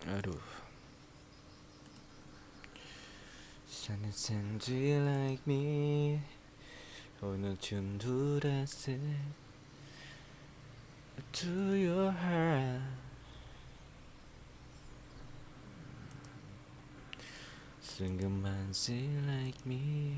Aduh. Sunny do you like me? 오늘 준두라스 to your heart. Sungguh see like me.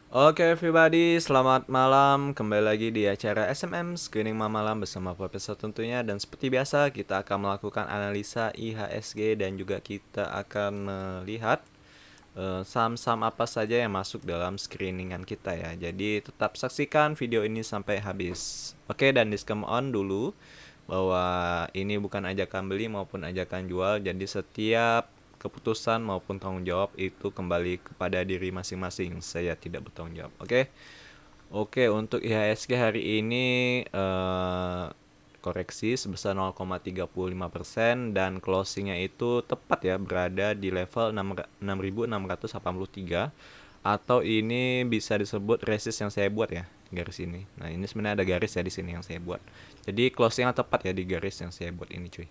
Oke everybody, selamat malam. Kembali lagi di acara SMM Screening Malam bersama Profesor tentunya. Dan seperti biasa kita akan melakukan analisa IHSG dan juga kita akan melihat saham-saham apa saja yang masuk dalam screeningan kita ya. Jadi tetap saksikan video ini sampai habis. Oke, dan disclaimer on dulu bahwa ini bukan ajakan beli maupun ajakan jual. Jadi setiap keputusan maupun tanggung jawab itu kembali kepada diri masing-masing. Saya tidak bertanggung jawab. Oke, untuk IHSG hari ini koreksi sebesar 0,35% dan closingnya itu tepat ya berada di level 6.683 atau ini bisa disebut resist yang saya buat ya, garis ini. Nah, ini sebenarnya ada garis ya di sini yang saya buat. Jadi closingnya tepat ya di garis yang saya buat ini, cuy.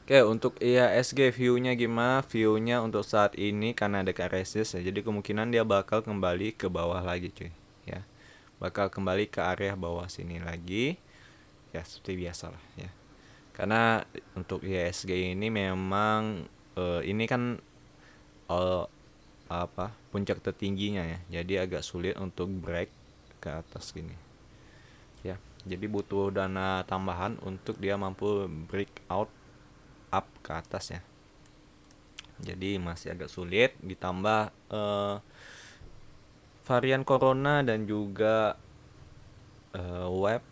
Oke, untuk IHSG view-nya gimana? View-nya untuk saat ini karena ada resist ya, jadi kemungkinan dia bakal kembali ke bawah lagi, cuy. Ya, bakal kembali ke area bawah sini lagi. Ya, seperti biasa lah ya. Karena untuk IHSG ini memang ini kan puncak tertingginya ya. Jadi agak sulit untuk break ke atas gini. Ya, jadi butuh dana tambahan untuk dia mampu break out up ke atas ya. Jadi masih agak sulit ditambah varian corona dan juga wave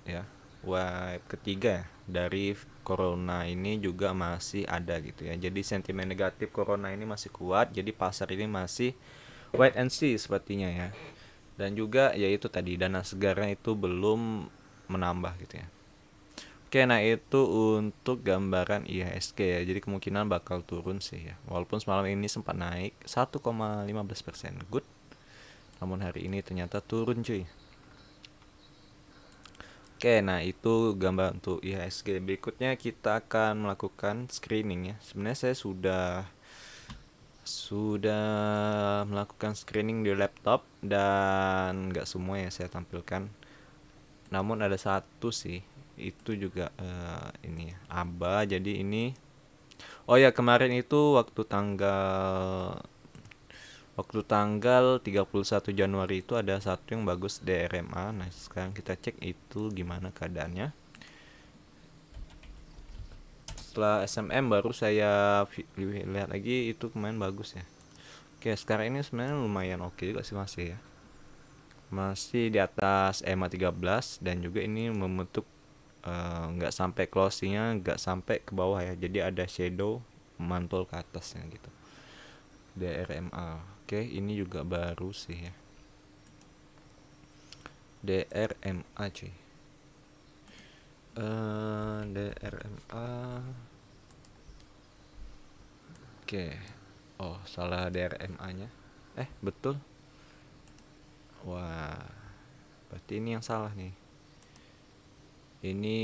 ketiga ya, dari corona ini juga masih ada gitu ya. Jadi sentimen negatif corona ini masih kuat, jadi pasar ini masih wait and see sepertinya ya. Dan juga yaitu tadi dana segarnya itu belum menambah gitu ya. Oke, nah itu untuk gambaran IHSG ya. Jadi kemungkinan bakal turun sih ya. Walaupun semalam ini sempat naik 1,15%. Good. Namun hari ini ternyata turun, cuy. Oke, nah itu gambar untuk IHSG. Berikutnya kita akan melakukan screening ya. Sebenarnya saya sudah melakukan screening di laptop dan nggak semua ya saya tampilkan. Namun ada satu sih, itu juga ini ya, ABA. Jadi ini, oh ya kemarin itu waktu tanggal 31 Januari itu ada satu yang bagus DRMA. Nah, sekarang kita cek itu gimana keadaannya. Setelah SMM baru saya lihat lagi itu kemarin bagus ya. Oke, sekarang ini sebenarnya lumayan oke juga sih masih ya. Masih di atas EMA 13 dan juga ini membentuk nggak sampai closingnya nggak sampai ke bawah ya. Jadi ada shadow mantul ke atasnya gitu. DRMA. Oke, ini juga baru sih ya. DRMA cuy. DRMA. Oke. Oh, salah DRMA-nya. Betul. Wah, berarti ini yang salah nih. Ini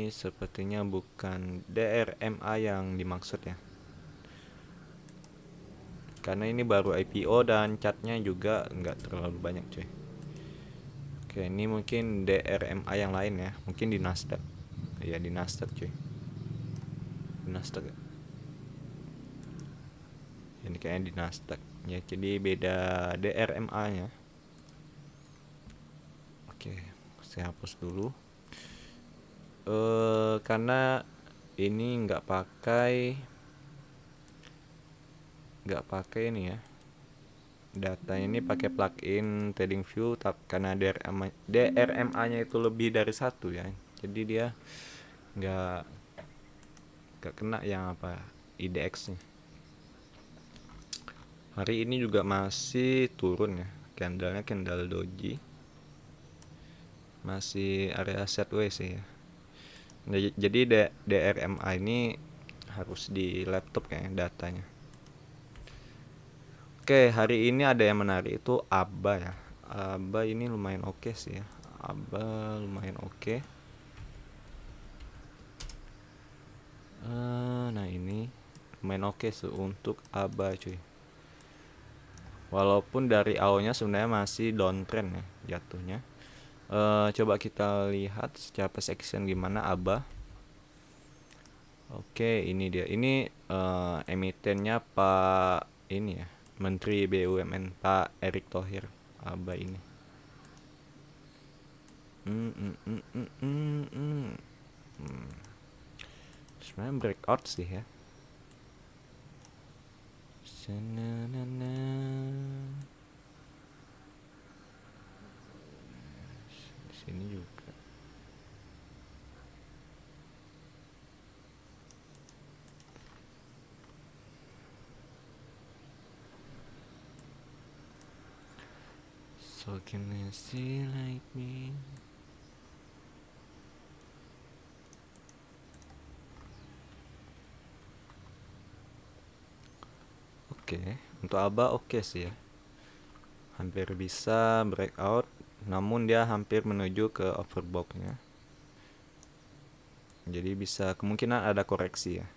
sepertinya bukan DRMA yang dimaksud ya. Karena ini baru IPO dan catnya juga nggak terlalu banyak cuy. Oke, ini mungkin DRMA yang lain ya. Mungkin di Nasdaq. Iya, di Nasdaq cuy. Di Nasdaq. Ini kayaknya di Nasdaq. Ya, jadi beda DRMA-nya. Oke, saya hapus dulu. Karena ini nggak pakai ini ya, data ini pakai plugin TradingView, karena DRMA-nya itu lebih dari satu ya, jadi dia nggak kena yang IDX-nya. Hari ini juga masih turun ya, candle doji, masih area sideways sih ya. Nah, jadi DRMA ini harus di laptop kayaknya datanya. Oke, hari ini ada yang menarik itu ABA ya. ABA ini lumayan oke sih ya. ABA lumayan oke. Nah ini lumayan oke sih untuk ABA cuy. Walaupun dari awalnya sebenarnya masih downtrend ya jatuhnya. Coba kita lihat secara price action gimana ABA. Oke, ini dia. Ini emitennya Pak ini ya, Menteri BUMN Pak Erick Thohir. ABA ini. Hmm, hmm, hmm, hmm, hmm, hmm. Sebenarnya breakout sih ya. Sananana. Di sini juga. So can you see like me? Oke, untuk ABA oke sih ya. Hampir bisa breakout, namun dia hampir menuju ke overbought-nya. Jadi bisa kemungkinan ada koreksi ya.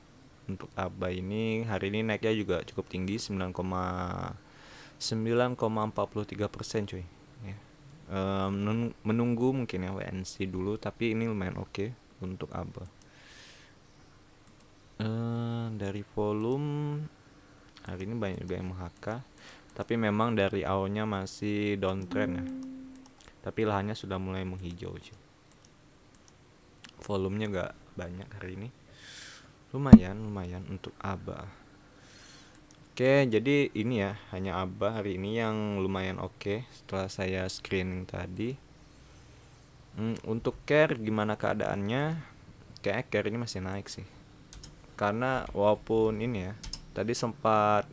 Untuk ABA ini hari ini naiknya juga cukup tinggi 9,43% cuy. Ya. Menunggu mungkin ya WNC dulu, tapi ini lumayan oke untuk ABA. Dari volume hari ini banyak juga yang meng-HK, tapi memang dari awalnya masih downtrend ya. Tapi lahannya sudah mulai menghijau cuy. Volumenya gak banyak hari ini. Lumayan untuk ABA. Oke, jadi ini ya hanya ABA hari ini yang lumayan oke setelah saya screening tadi. Untuk care gimana keadaannya? Kayak care ini masih naik sih. Karena walaupun ini ya tadi sempat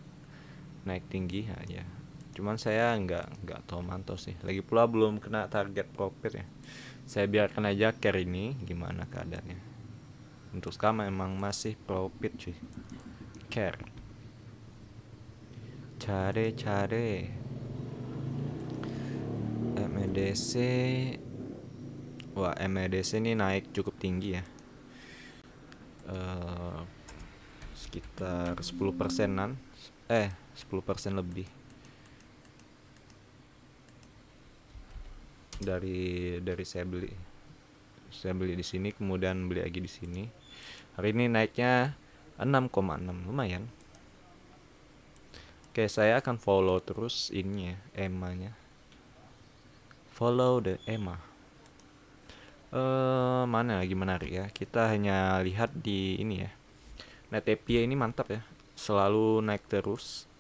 naik tinggi aja. Cuman saya nggak tahu mantau sih. Lagi pula belum kena target profit ya. Saya biarkan aja care ini gimana keadaannya. Untuk sekarang memang masih profit cuy. Care. Care. MEDC. Wah, MEDC ini naik cukup tinggi ya. Sekitar 10%-an. 10% lebih. Dari saya beli di sini, kemudian beli lagi di sini. Hari ini naiknya 6,6, lumayan. Oke, saya akan follow terus ini ya, EMA-nya. Follow the EMA. Mana lagi menarik ya? Kita hanya lihat di ini ya. Net API ini mantap ya, selalu naik terus.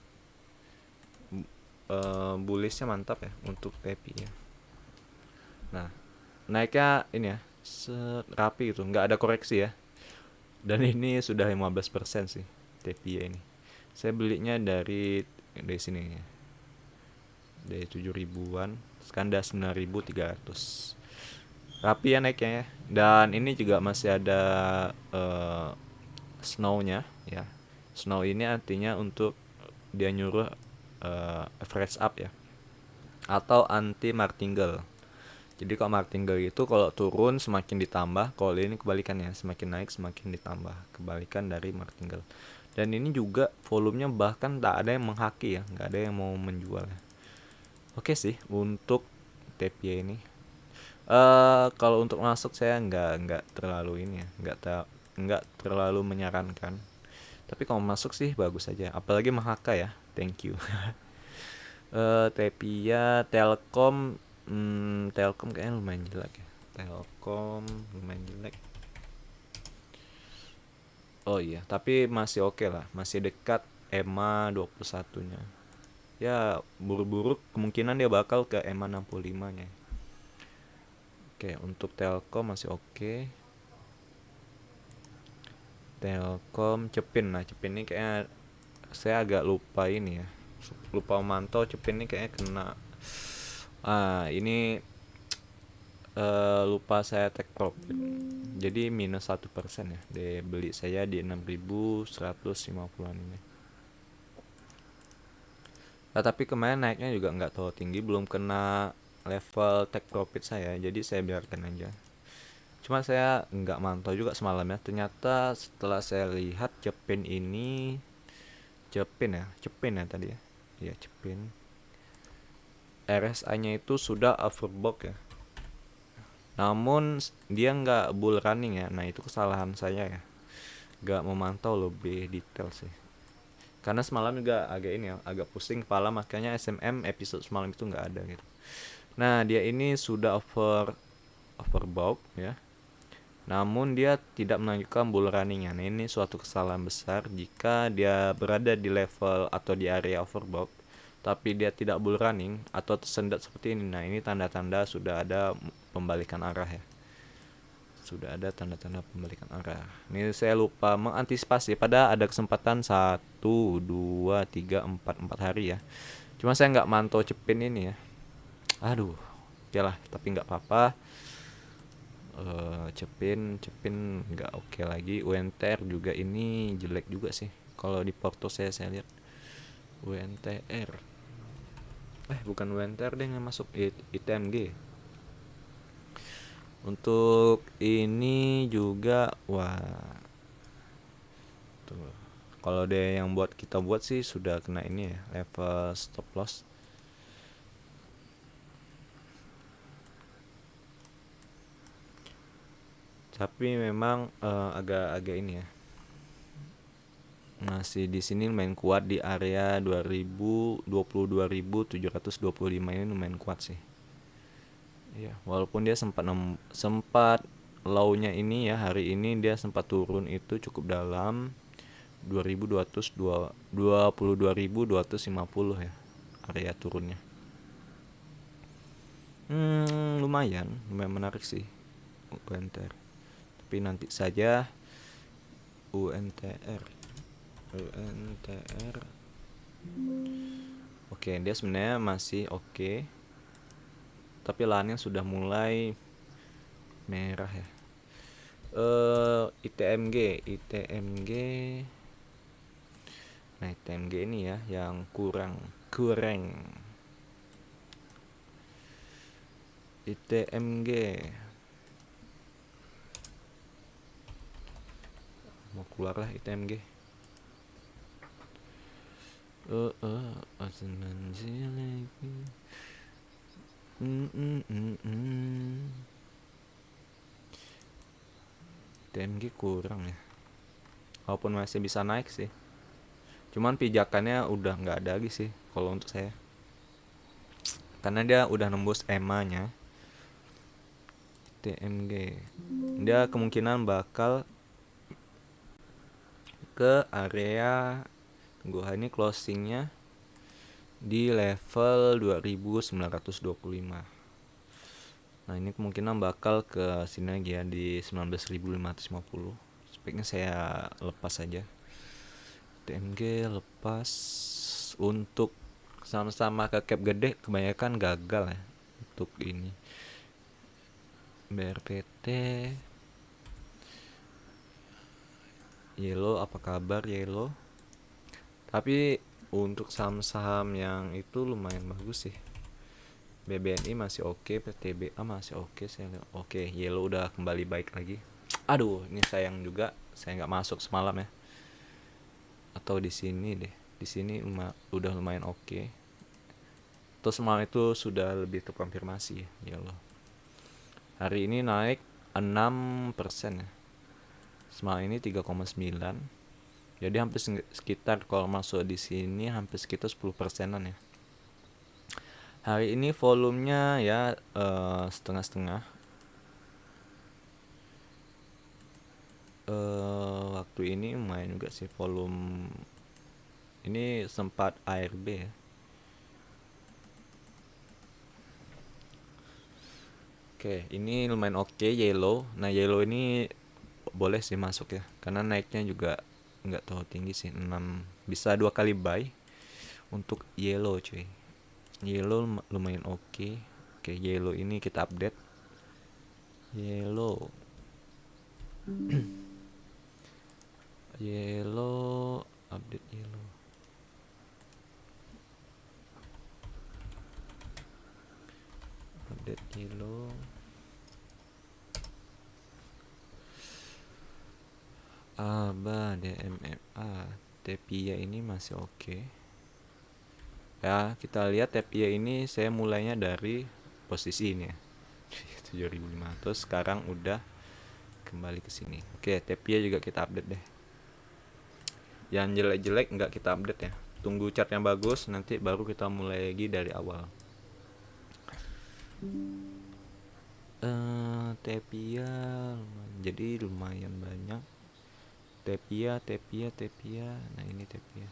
Bullishnya mantap ya untuk API ya. Nah, naiknya ini ya, rapi gitu, nggak ada koreksi ya. Dan ini sudah 15% sih TPY ini. Saya belinya dari sini ya. Dari 7 ribuan, sekarang 9.300. Rapi ya naiknya ya. Dan ini juga masih ada snow-nya ya. Snow ini artinya untuk dia nyuruh average up ya. Atau anti martingale. Jadi kalau martingale itu kalau turun semakin ditambah, kalau ini kebalikannya, semakin naik semakin ditambah, kebalikan dari martingale. Dan ini juga volumenya bahkan tak ada yang menghaki ya, nggak ada yang mau menjual ya. Oke sih untuk TPY ini. Kalau untuk masuk saya nggak terlalu ini ya, nggak terlalu menyarankan. Tapi kalau masuk sih bagus aja, apalagi menghaka ya. Thank you. Tepia, Telkom, Telkom kayaknya lumayan jelek ya. Telkom lumayan jelek. Oh iya, tapi masih oke lah, masih dekat EMA 21-nya. Ya, buru-buru kemungkinan dia bakal ke EMA 65-nya. Oke, untuk Telkom masih oke. Telkom, Cepin. Nah, Cepin ini kayaknya saya agak lupa ini ya. Lupa memantau Cepin ini kayaknya kena. Ini lupa saya take profit. Jadi minus 1% ya. Dia beli saya di 6.150-an ini. Nah, tapi kemarin naiknya juga nggak terlalu tinggi, belum kena level take profit saya, jadi saya biarkan aja. Cuma saya nggak mantau juga semalam ya. Ternyata setelah saya lihat Cepin ya tadi ya. Iya Cepin. RSI-nya itu sudah overbought ya. Namun dia nggak bull running ya. Nah itu kesalahan saya ya. Nggak memantau lebih detail sih. Karena semalam juga agak ini ya, agak pusing kepala, makanya SMM episode semalam itu nggak ada gitu. Nah dia ini sudah overbought ya. Namun dia tidak melanjutkan bull running-nya. Nah, ini suatu kesalahan besar jika dia berada di level atau di area overbought tapi dia tidak bull running atau tersendat seperti ini. Nah, ini tanda-tanda sudah ada pembalikan arah ya. Sudah ada tanda-tanda pembalikan arah. Ini saya lupa mengantisipasi pada ada kesempatan 1, 2, 3, 4 hari ya. Cuma saya nggak mantau Cepin ini ya. Aduh, oke lah, tapi nggak apa-apa. Cepin nggak oke lagi. UNTR juga ini jelek juga sih. Kalau di Porto saya lihat UNTR. Bukan UNTR deh yang masuk ITMG. Untuk ini juga wah tuh. Kalau dia yang buat kita buat sih sudah kena ini ya, level stop loss. Tapi memang agak-agak ini ya. Masih di sini lumayan kuat di area 22.725 ini lumayan kuat sih. Iya, walaupun dia sempat low-nya ini ya, hari ini dia sempat turun itu cukup dalam 22.250 ya area turunnya. Lumayan menarik sih UNTR. Tapi nanti saja UNTR. UNTR. Oke, dia sebenarnya masih oke. Tapi lahannya sudah mulai merah ya. ITMG. Nah, ITMG ini ya yang kurang. ITMG mau keluar lah ITMG. ITMG kurang ya. Walaupun masih bisa naik sih. Cuman pijakannya udah nggak ada lagi sih kalau untuk saya. Karena dia udah nembus EMA-nya. TMG. Dia kemungkinan bakal ke area, tunggu ini closingnya di level 2925. Nah ini kemungkinan bakal ke sini lagi ya di 19.550. Speknya saya lepas saja. TMG lepas. Untuk sama-sama ke cap gede kebanyakan gagal ya untuk ini. BRPT Yellow, apa kabar Yellow? Tapi untuk saham-saham yang itu lumayan bagus sih. BBNI masih oke, PTBA masih oke, saya lihat oke. Yellow udah kembali baik lagi. Aduh, ini sayang juga saya nggak masuk semalam ya. Atau di sini deh. Di sini udah lumayan oke. Terus semalam itu sudah lebih terkonfirmasi ya, Yellow. Hari ini naik 6% ya. Semalam ini 3,9. Jadi hampir sekitar kalau masuk di sini hampir sekitar 10%-an ya. Hari ini volumenya ya setengah-setengah. Waktu ini lumayan juga sih volume. Ini sempat ARB ya. Oke, ini lumayan oke Yellow. Nah Yellow ini boleh sih masuk ya, karena naiknya juga nggak terlalu tinggi sih, 6 bisa 2 kali buy untuk Yellow cuy. Yellow lumayan oke. Oke, Yellow ini kita update. Yellow. Yellow update Yellow. kilo. Aba DMFA Tepia ini masih oke. Ya, kita lihat Tepia ini saya mulainya dari posisi ini ya. 7.500, sekarang udah kembali ke sini. Oke, Tepia juga kita update deh. Yang jelek-jelek nggak kita update ya. Tunggu chart yang bagus, nanti baru kita mulai lagi dari awal. Tepia jadi lumayan banyak. Tepia. Nah, ini Tepia.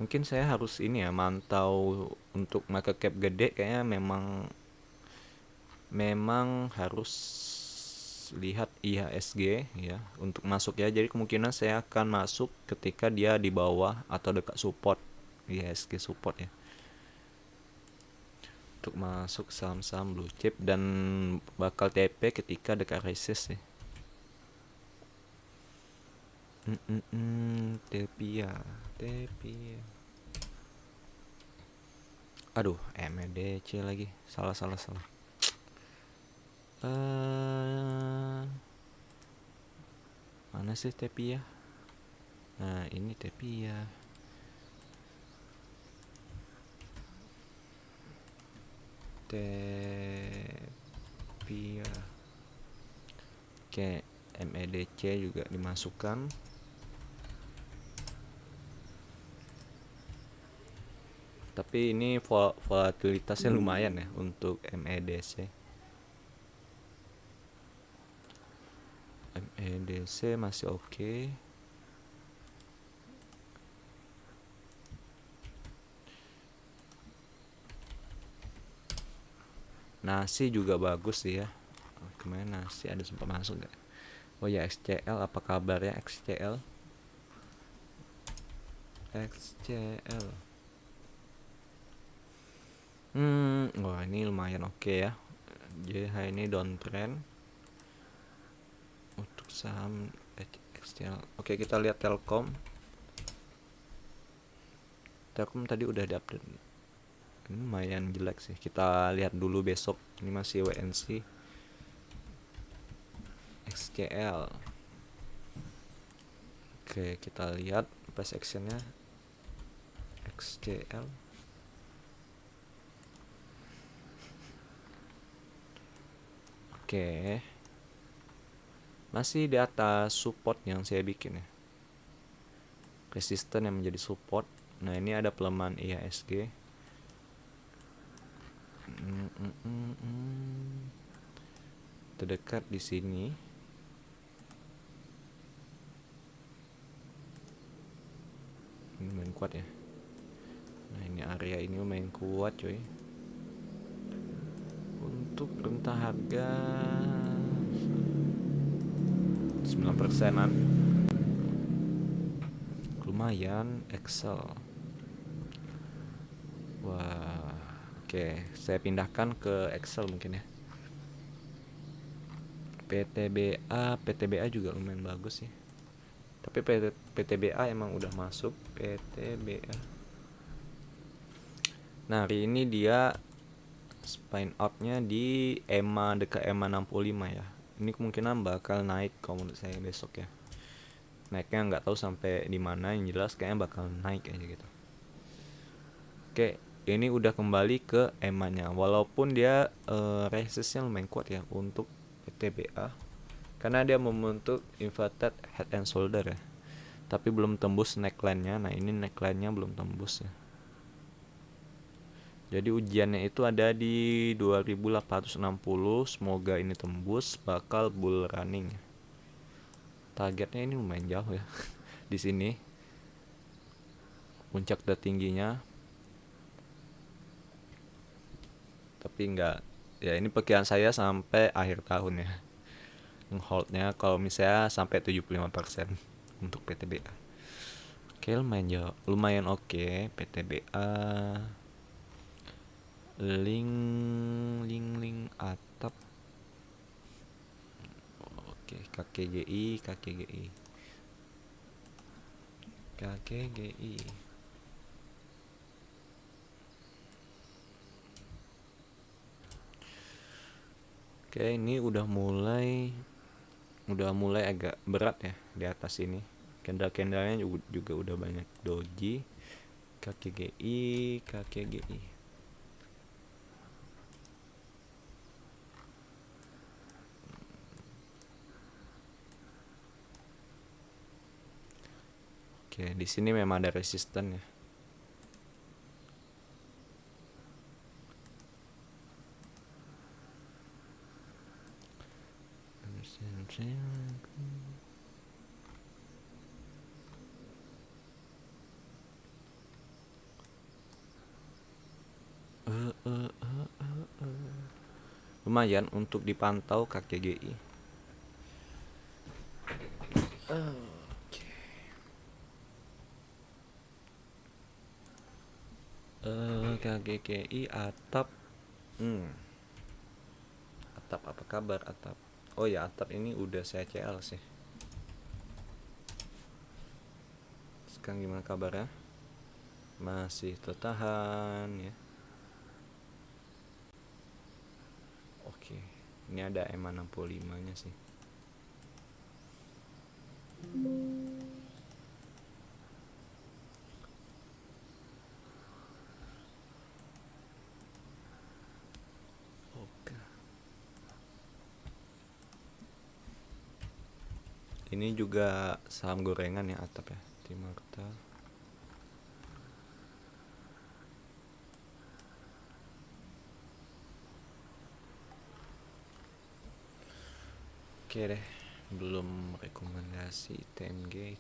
Mungkin saya harus ini ya, mantau untuk market cap gede kayaknya memang harus lihat IHSG ya untuk masuk ya. Jadi kemungkinan saya akan masuk ketika dia di bawah atau dekat support, IHSG support ya. Untuk masuk saham-saham blue chip dan bakal TP ketika dekat resist ya. Tepia. Aduh, MEDC lagi. Salah. Mana sih Tepia? Nah, ini Tepia. Oke, MEDC juga dimasukkan. Tapi ini volatilitasnya lumayan ya untuk MEDC. MEDC masih oke. Nasi juga bagus sih ya. Kemarin nasi ada sempat masuk gak? Oh ya, XCL, apa kabar ya XCL? Wah ini lumayan oke ya. JH ini downtrend untuk saham XCL. Oke, kita lihat Telkom. Telkom tadi udah diupdate. Ini lumayan jelek sih. Kita lihat dulu besok. Ini masih WNC. XCL. Oke, kita lihat price actionnya XCL. Oke, masih di atas support yang saya bikin ya, resisten yang menjadi support. Nah, ini ada pelemahan IHSG. Terdekat di sini. Ini lumayan kuat ya. Nah, ini area ini lumayan kuat coy. Untuk rentang harga 9%-an. Lumayan. Excel. Wah, oke, saya pindahkan ke Excel mungkin ya. PTBA juga lumayan bagus sih. Tapi PTBA emang udah masuk PTBA. Nah, hari ini dia spine outnya di EMA, dekat EMA 65 ya. Ini kemungkinan bakal naik kalau menurut saya besok ya. Naiknya nggak tahu sampai di mana, yang jelas kayaknya bakal naik aja gitu. Oke, ini udah kembali ke EMA-nya. Walaupun dia resistnya lumayan kuat ya untuk PTBA. Karena dia membentuk inverted head and shoulder ya. Tapi belum tembus neckline-nya. Nah, ini neckline-nya belum tembus ya. Jadi ujiannya itu ada di 2860. Semoga ini tembus, bakal bull running. Targetnya ini lumayan jauh ya. Di sini puncak tertingginya. Tapi enggak. Ya, ini perkiraan saya sampai akhir tahun ya. Holdnya kalau misalnya sampai 75% untuk PTBA. Oke, lumayan jauh. Lumayan oke PTBA. Link atap. Oke, KKGI. Oke, ini udah mulai agak berat ya di atas ini. Candle-candlenya juga udah banyak doji, KKGI, KKGI. Oke, di sini memang ada resisten ya. Lumayan untuk dipantau KKGI. KGKI atap. Atap apa kabar atap? Oh ya, atap ini udah saya CL sih. Sekarang gimana kabarnya? Masih tertahan ya. Oke. Ini ada EMA 65-nya sih. Oke. Ini juga saham gorengan ya atap ya. Timarta. Oke deh, belum rekomendasi TMG.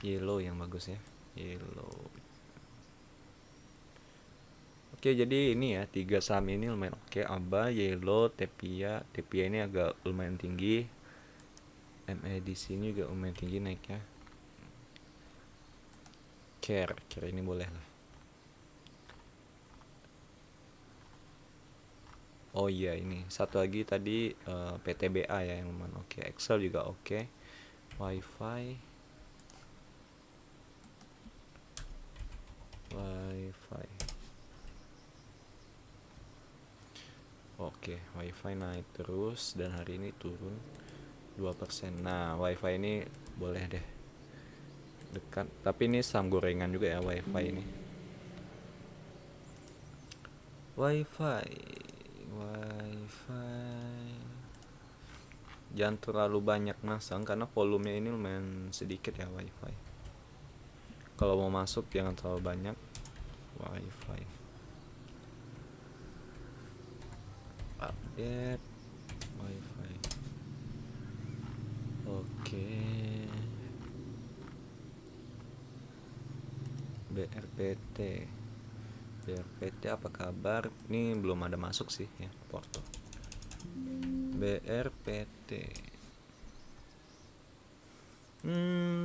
Yellow yang bagus ya, yellow. Oke, jadi ini ya 3 saham ini lumayan oke. Aba, Yellow, Tepia. Tepia ini agak lumayan tinggi. MA di sini juga lumayan tinggi naiknya. Care ini boleh lah. Oh iya, ini satu lagi tadi PTBA ya yang lumayan oke. Excel juga oke. Wifi. Oke, wifi naik terus dan hari ini turun 2%. Nah, wifi ini boleh deh dekat. Tapi ini saham gorengan juga ya wifi ini. Wifi. Jangan terlalu banyak masang karena volumenya ini lumayan sedikit ya wifi. Kalau mau masuk jangan terlalu banyak wifi. Update wifi. Oke. BRPT apa kabar? Ini belum ada masuk sih ya porto. BRPT.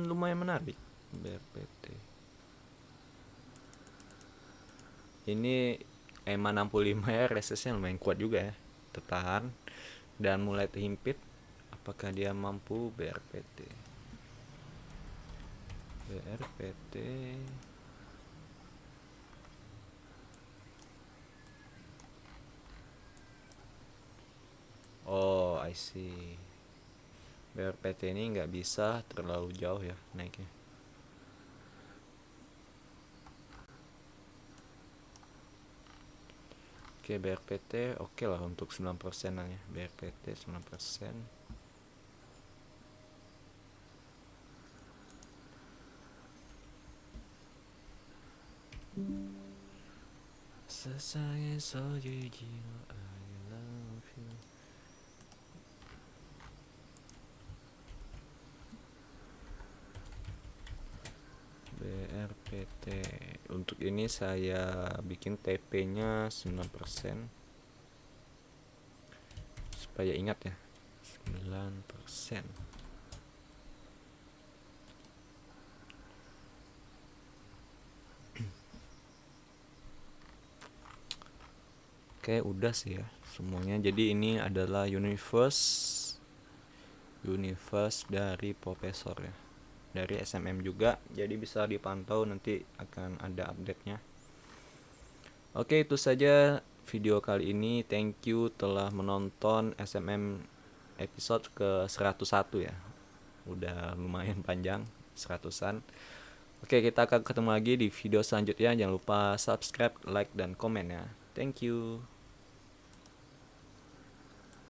Lumayan menarik BRPT. Ini EMA 65 ya, resistnya lumayan kuat juga ya. Tertahan dan mulai terhimpit. Apakah dia mampu BRPT? Oh, I see. BRPT ini nggak bisa terlalu jauh ya naiknya. Oke, BRPT oke lah untuk 9% ya. BRPT 9%. Sesayang sojujil I love you. BRPT untuk ini saya bikin TP-nya 9% supaya ingat ya, 9%. Oke, udah sih ya semuanya. Jadi ini adalah universe dari profesor ya, dari SMM juga. Jadi bisa dipantau, nanti akan ada update-nya. Oke, itu saja video kali ini. Thank you telah menonton SMM episode ke 101 ya. Udah lumayan panjang, 100-an. Oke, kita akan ketemu lagi di video selanjutnya. Jangan lupa subscribe, like, dan komen ya. Thank you.